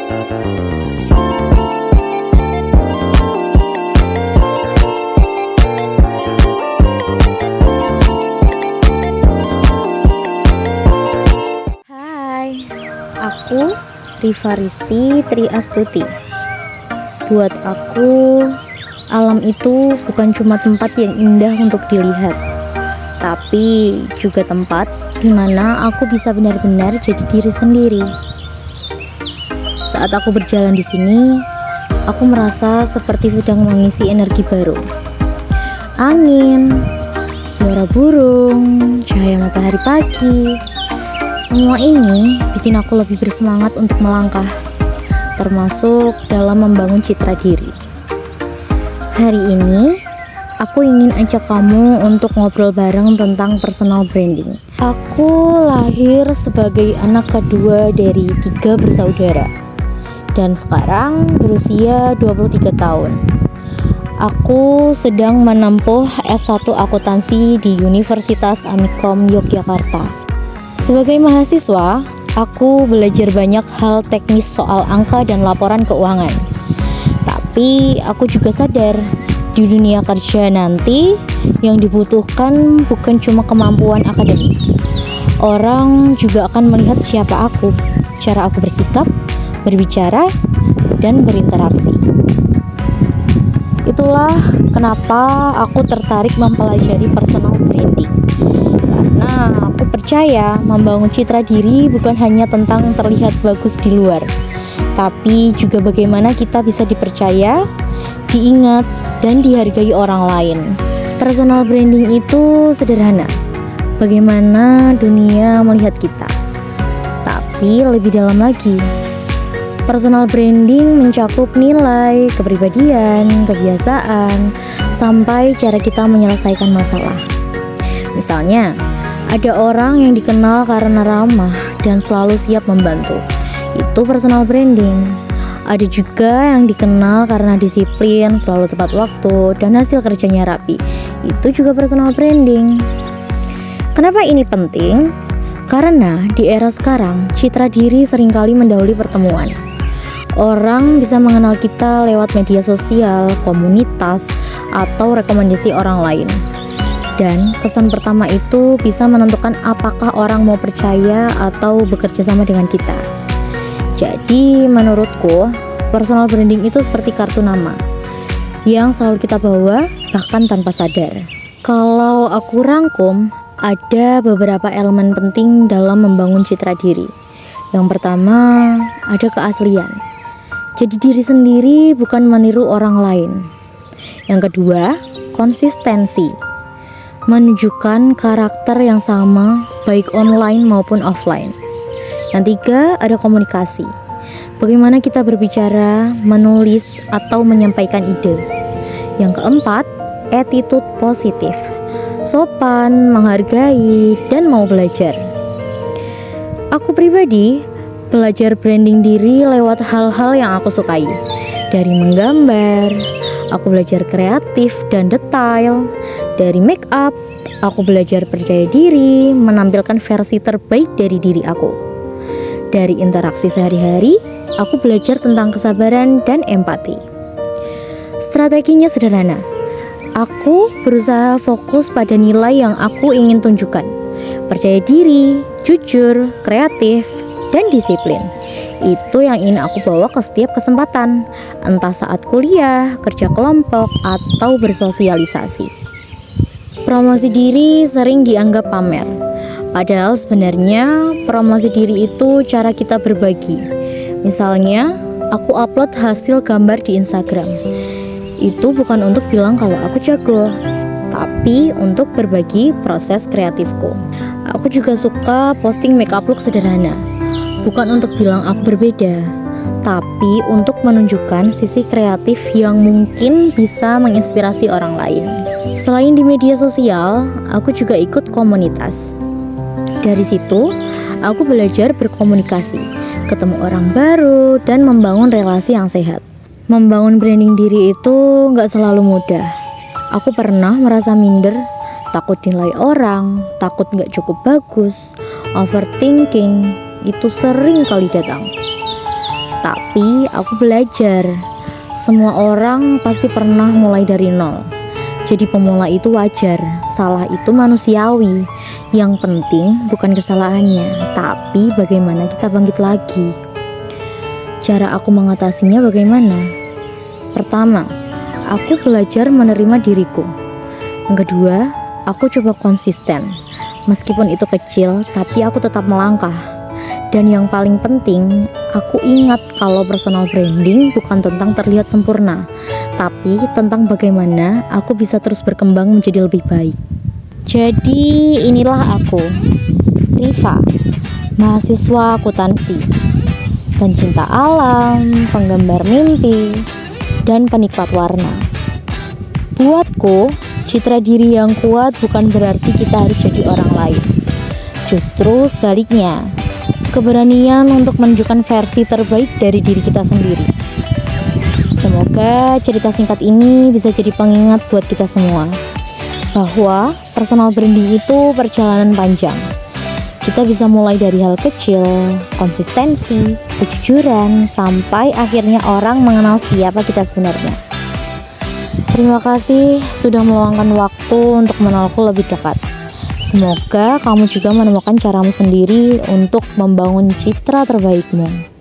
Hai, aku Rifa Risti Tri Astuti. Buat aku, alam itu bukan cuma tempat yang indah untuk dilihat, tapi juga tempat di mana aku bisa benar-benar jadi diri sendiri. Saat aku berjalan di sini, aku merasa seperti sedang mengisi energi baru. Angin, suara burung, cahaya matahari pagi, semua ini bikin aku lebih bersemangat untuk melangkah, termasuk dalam membangun citra diri. Hari ini, aku ingin ajak kamu untuk ngobrol bareng tentang personal branding. Aku lahir sebagai anak kedua dari 3 bersaudara, dan sekarang berusia 23 tahun. Aku sedang menempuh S1 akuntansi di Universitas Amikom Yogyakarta. Sebagai mahasiswa, aku belajar banyak hal teknis soal angka dan laporan keuangan. Tapi aku juga sadar, di dunia kerja nanti yang dibutuhkan bukan cuma kemampuan akademis. Orang juga akan melihat siapa aku, cara aku bersikap, berbicara, dan berinteraksi. Itulah kenapa aku tertarik mempelajari personal branding. Karena aku percaya membangun citra diri bukan hanya tentang terlihat bagus di luar, tapi juga bagaimana kita bisa dipercaya, diingat, dan dihargai orang lain. Personal branding itu sederhana, bagaimana dunia melihat kita. Tapi lebih dalam lagi, personal branding mencakup nilai, kepribadian, kebiasaan, sampai cara kita menyelesaikan masalah. Misalnya, ada orang yang dikenal karena ramah dan selalu siap membantu. Itu personal branding. Ada juga yang dikenal karena disiplin, selalu tepat waktu, dan hasil kerjanya rapi. Itu juga personal branding. Kenapa ini penting? Karena di era sekarang, citra diri seringkali mendahului pertemuan. Orang bisa mengenal kita lewat media sosial, komunitas, atau rekomendasi orang lain. Dan kesan pertama itu bisa menentukan apakah orang mau percaya atau bekerja sama dengan kita. Jadi menurutku, personal branding itu seperti kartu nama yang selalu kita bawa bahkan tanpa sadar. Kalau aku rangkum, ada beberapa elemen penting dalam membangun citra diri. Yang pertama, ada keaslian. Jadi diri sendiri, bukan meniru orang lain. Yang kedua, konsistensi. Menunjukkan karakter yang sama baik online maupun offline. Yang tiga, ada komunikasi. Bagaimana kita berbicara, menulis, atau menyampaikan ide. Yang keempat, attitude positif. Sopan, menghargai, dan mau belajar. Aku pribadi belajar branding diri lewat hal-hal yang aku sukai. Dari menggambar, aku belajar kreatif dan detail. Dari make up, aku belajar percaya diri, menampilkan versi terbaik dari diri aku. Dari interaksi sehari-hari, aku belajar tentang kesabaran dan empati. Strateginya sederhana. Aku berusaha fokus pada nilai yang aku ingin tunjukkan. Percaya diri, jujur, kreatif, dan disiplin. Itu yang ingin aku bawa ke setiap kesempatan, entah saat kuliah, kerja kelompok, atau bersosialisasi. Promosi diri sering dianggap pamer. Padahal sebenarnya promosi diri itu cara kita berbagi. Misalnya, aku upload hasil gambar di Instagram. Itu bukan untuk bilang kalau aku jago, tapi untuk berbagi proses kreatifku. Aku juga suka posting makeup look sederhana. Bukan untuk bilang aku berbeda, tapi untuk menunjukkan sisi kreatif yang mungkin bisa menginspirasi orang lain. Selain di media sosial, aku juga ikut komunitas. Dari situ, aku belajar berkomunikasi, ketemu orang baru, dan membangun relasi yang sehat. Membangun branding diri itu gak selalu mudah. Aku pernah merasa minder, takut dinilai orang, takut gak cukup bagus, overthinking, itu sering kali datang. Tapi aku belajar, semua orang pasti pernah mulai dari nol. Jadi pemula itu wajar, salah itu manusiawi. Yang penting bukan kesalahannya, tapi bagaimana kita bangkit lagi. Cara aku mengatasinya bagaimana? Pertama, aku belajar menerima diriku. Yang kedua, aku coba konsisten. Meskipun itu kecil, tapi aku tetap melangkah. Dan yang paling penting, aku ingat kalau personal branding bukan tentang terlihat sempurna, tapi tentang bagaimana aku bisa terus berkembang menjadi lebih baik. Jadi inilah aku, Riva, mahasiswa akuntansi, pencinta alam, penggemar mimpi, dan penikmat warna. Buatku, citra diri yang kuat bukan berarti kita harus jadi orang lain. Justru sebaliknya, keberanian untuk menunjukkan versi terbaik dari diri kita sendiri. Semoga cerita singkat ini bisa jadi pengingat buat kita semua, bahwa personal branding itu perjalanan panjang. Kita bisa mulai dari hal kecil, konsistensi, kejujuran, sampai akhirnya orang mengenal siapa kita sebenarnya. Terima kasih sudah meluangkan waktu untuk mengenalku lebih dekat. Semoga kamu juga menemukan caramu sendiri untuk membangun citra terbaikmu.